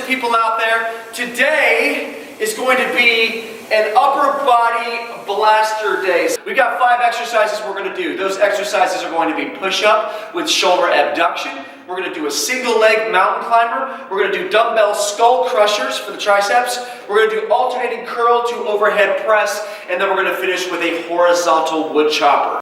people out there. Today is going to be an upper body blaster day. We've got 5 exercises we're going to do. Those exercises are going to be push-up with shoulder abduction. We're going to do a single leg mountain climber. We're going to do dumbbell skull crushers for the triceps. We're going to do alternating curl to overhead press. And then we're going to finish with a horizontal wood chopper.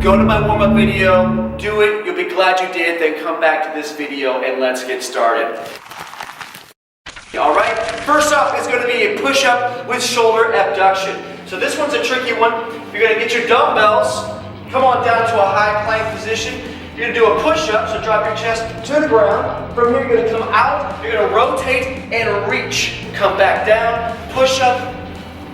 Go to my warm-up video, do it, you'll be glad you did, then come back to this video and let's get started. Alright, first up is going to be a push-up with shoulder abduction. So this one's a tricky one. You're going to get your dumbbells, come on down to a high plank position. You're going to do a push-up, so drop your chest to the ground. From here you're going to come out, you're going to rotate and reach. Come back down, push up,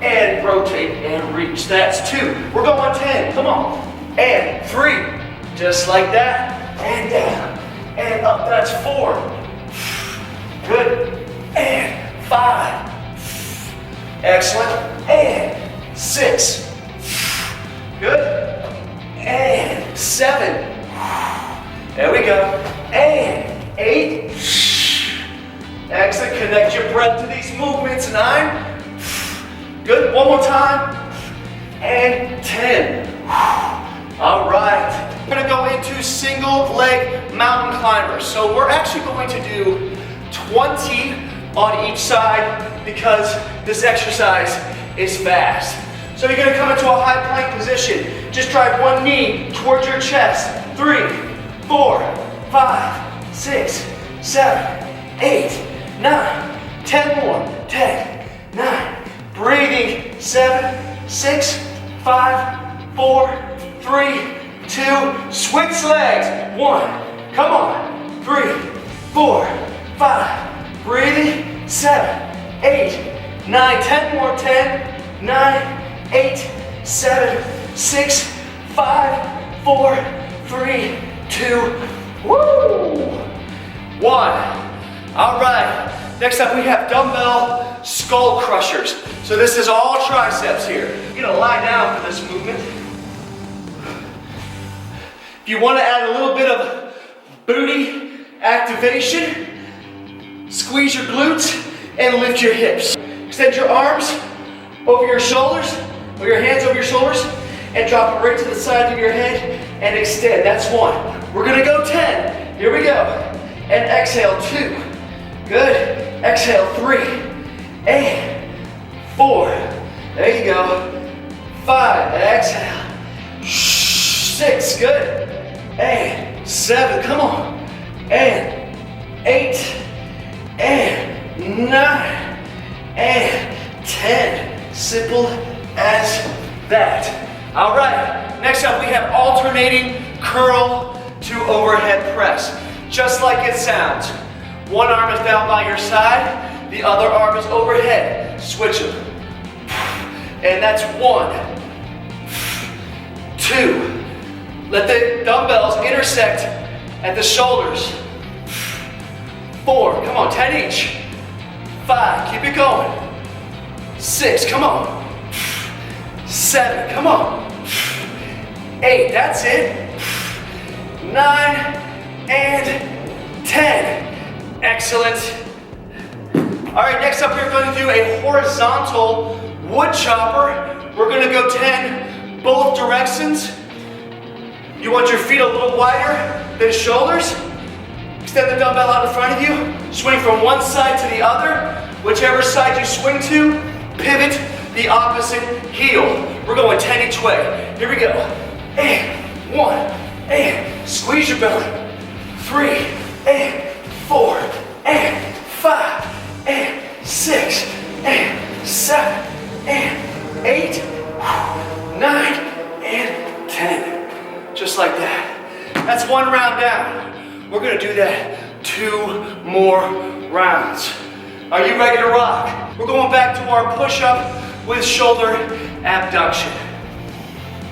and rotate and reach. That's 2. We're going 10, come on. And 3, just like that, and down, and up, that's 4, good, and 5, excellent, and 6, good, and 7, there we go, and 8, excellent, connect your breath to these movements, 9, good, one more time, and 10, all right, we're going to go into single leg mountain climbers. So we're actually going to do 20 on each side because this exercise is fast. So you're going to come into a high plank position. Just drive one knee towards your chest. 3, 4, 5, 6, 7, 8, 9, 10 more. 10, 9, breathing. 7, 6, 5, 4, 3, 2, switch legs. 1, come on. 3, 4, 5, breathing. 7, 8, 9, 10 more. 10, 9, 8, 7, 6, 5, 4, 3, 2, woo! 1. All right. Next up we have dumbbell skull crushers. So this is all triceps here. You're gonna lie down for this movement. If you want to add a little bit of booty activation, squeeze your glutes and lift your hips. Extend your arms over your shoulders, or your hands over your shoulders, and drop it right to the side of your head and extend. That's 1. We're going to go 10. Here we go. And exhale, 2. Good. Exhale, 3. And 4. There you go. 5. Exhale. 6. Good. And 7, come on, and 8, and 9, and 10. Simple as that. All right, next up we have alternating curl to overhead press. Just like it sounds. One arm is down by your side, the other arm is overhead. Switch them. And that's 1, 2, let the dumbbells intersect at the shoulders. 4, come on, 10 each. 5, keep it going. 6, come on. 7, come on. 8, that's it. 9, and 10. Excellent. All right, next up we're going to do a horizontal wood chopper. We're going to go 10 both directions. You want your feet a little wider than shoulders. Extend the dumbbell out in front of you. Swing from one side to the other. Whichever side you swing to, pivot the opposite heel. We're going 10 each way. Here we go. And 1, and squeeze your belly. 3, and 4, and 5, and 6, and 7, and 8, 9, and 10. Just like that. That's 1 round down. We're gonna do that 2 more rounds. Are you ready to rock? We're going back to our push-up with shoulder abduction.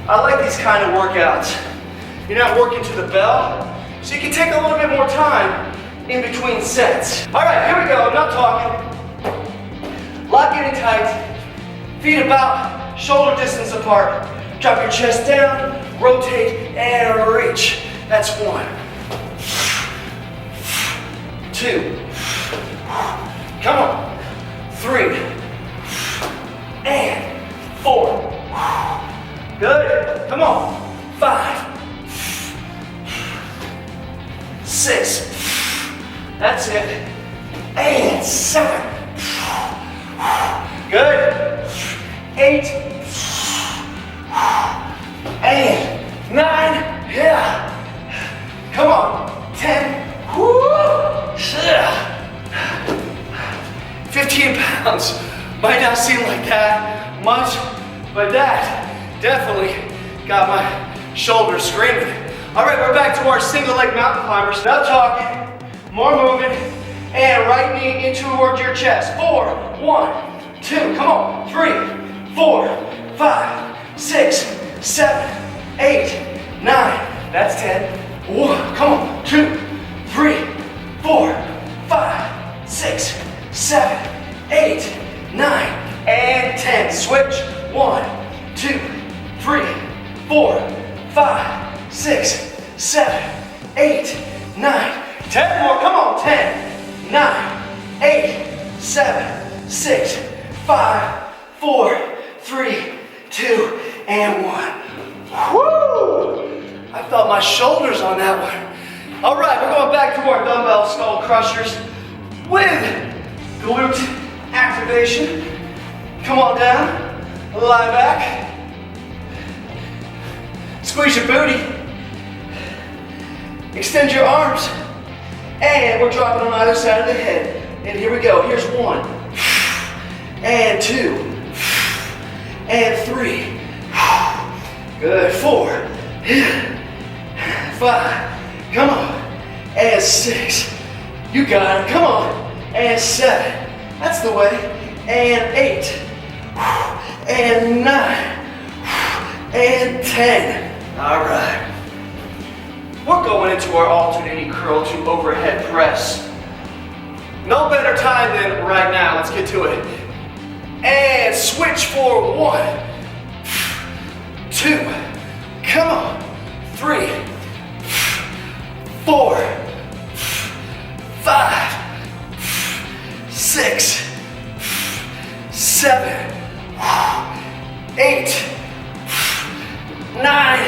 I like these kind of workouts. You're not working to the bell, so you can take a little bit more time in between sets. All right, here we go, I'm not talking. Lock in tight, feet about shoulder distance apart. Drop your chest down, rotate and reach. That's 1. 2. Come on. 3. And 4. Good. Come on. 5. 6. That's it. And 7. Good. 8. And 9. Yeah. Come on. 10. Woo. 15 pounds. Might not seem like that much, but that definitely got my shoulders screaming. All right, we're back to our single leg mountain climbers. Now talking, more moving, and right knee in towards your chest. 4, 1, 2, come on. 3, 4, 5, 6, 7, 8, 9. That's 10. Come on. 2, 3, 4, 5, 6, 7, 8, 9, and 10. Switch. 1, 2, 3, 4, 5, 6, 7, 8, 9. 10 more. Come on. 10, 9, 8, 7, 6, 5, 4, 3, 2, and 1. Woo! I felt my shoulders on that one. All right, we're going back to our dumbbell skull crushers with glute activation. Come on down, lie back, squeeze your booty, extend your arms, and we're dropping on either side of the head. And here we go. Here's 1, and 2, and 3. Good. 4, 5. Come on. And 6. You got it. Come on. And 7. That's the way. And 8. And 9. And 10. All right. We're going into our alternating curl to overhead press. No better time than right now. Let's get to it. And switch for 1, 2. Come on. 3, 4, 5, 6, 7, 8, 9,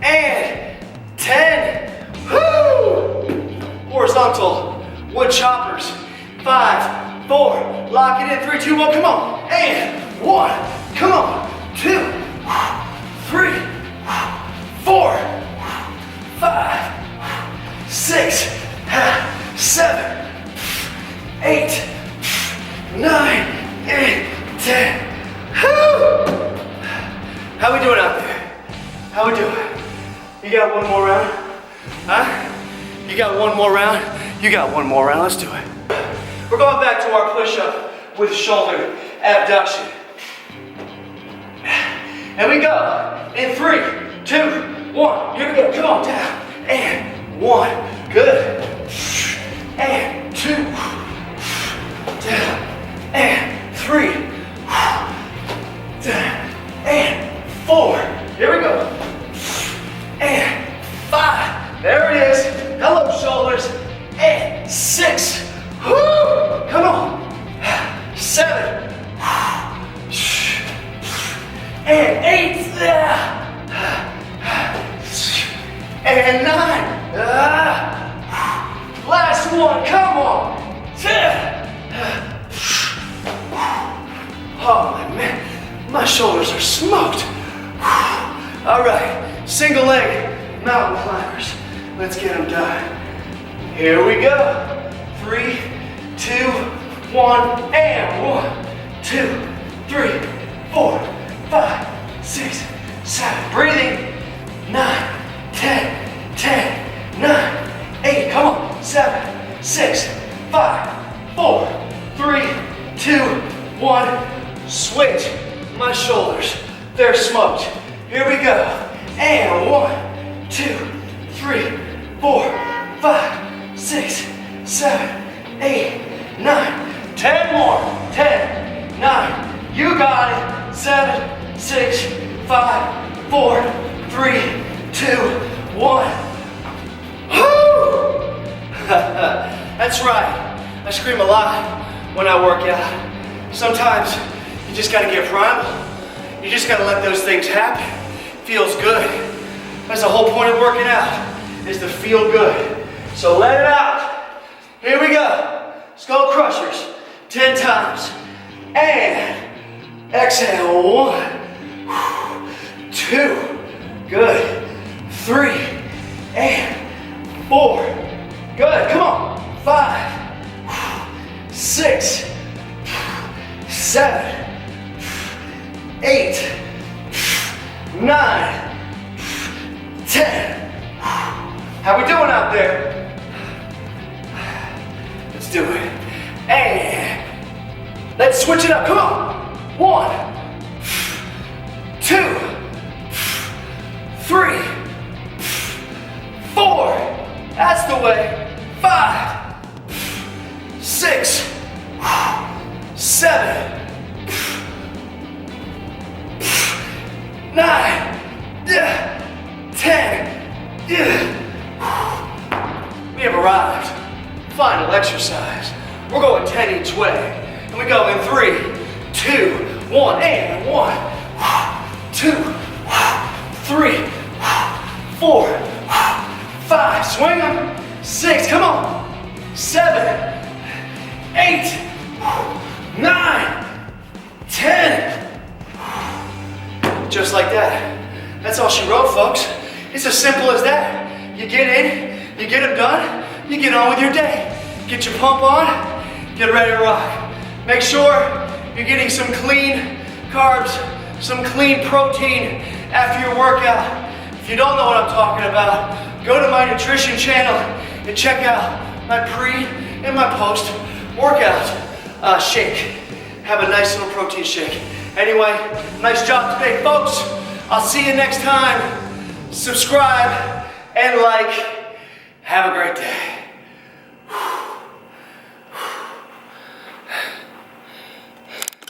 and 10. Woo! Horizontal wood choppers. 5, 4, lock it in. 3, 2, 1, come on. And 1, come on. 2, 3, 4, 5, 6, 7, 8, 9, and 10. Woo! How we doing out there? How we doing? You got one more round? Huh? You got one more round? You got one more round. Let's do it. We're going back to our push-up with shoulder abduction. And we go in 3, 2, 1. Here we go. Come on, down. And 1. Good. And 2. Down. And 3. Down. And 4. Here we go. And 5. There it is. Hello, shoulders. And 6. Woo! Come on. 7. And 8. And 9. Last one. Come on. 10. Oh man, my shoulders are smoked. All right, single leg mountain climbers. Let's get them done. Here we go. 3, 2, 1, and 1, 2, 3, 4, 5, 6, 7. Breathing. 9, 10, 10, 9, 8. Come on. 7, 6, 5, 4, 3, 2, 1. Switch. My shoulders, they're smoked. Here we go. And 1, 2, 3, 4, 5, 6, 7, 8, 9. 10 more. 10, 9. You got it. 7, 6, 5, 4, 3, 2, 1. Woo! That's right. I scream a lot when I work out. Sometimes you just gotta get primal. You just gotta let those things happen. Feels good. That's the whole point of working out, is to feel good. So let it out. Here we go. Skull crushers, 10 times. And exhale, 1, 2, good. 3, and 4, good. Come on, 5, 6, 7, 8, 9, 10. How we doing out there? Let's do it. And let's switch it up. Come on. 1, 2, 3, 4. That's the way. 5, 6, 7, 9, 10. We have arrived. Final exercise. We're going 10 each way. And we go in 3, 2, 1, and 1, 2, 3, 4, 5. Swing them. 6. Come on. 7, 8, 9, 10. Just like that. That's all she wrote, folks. It's as simple as that. You get in, you get them done, you get on with your day. Get your pump on, get ready to rock. Make sure you're getting some clean carbs, some clean protein after your workout. If you don't know what I'm talking about, go to my nutrition channel and check out my pre and my post workout shake. Have a nice little protein shake. Anyway, nice job today, folks. I'll see you next time. Subscribe and like. Have a great day.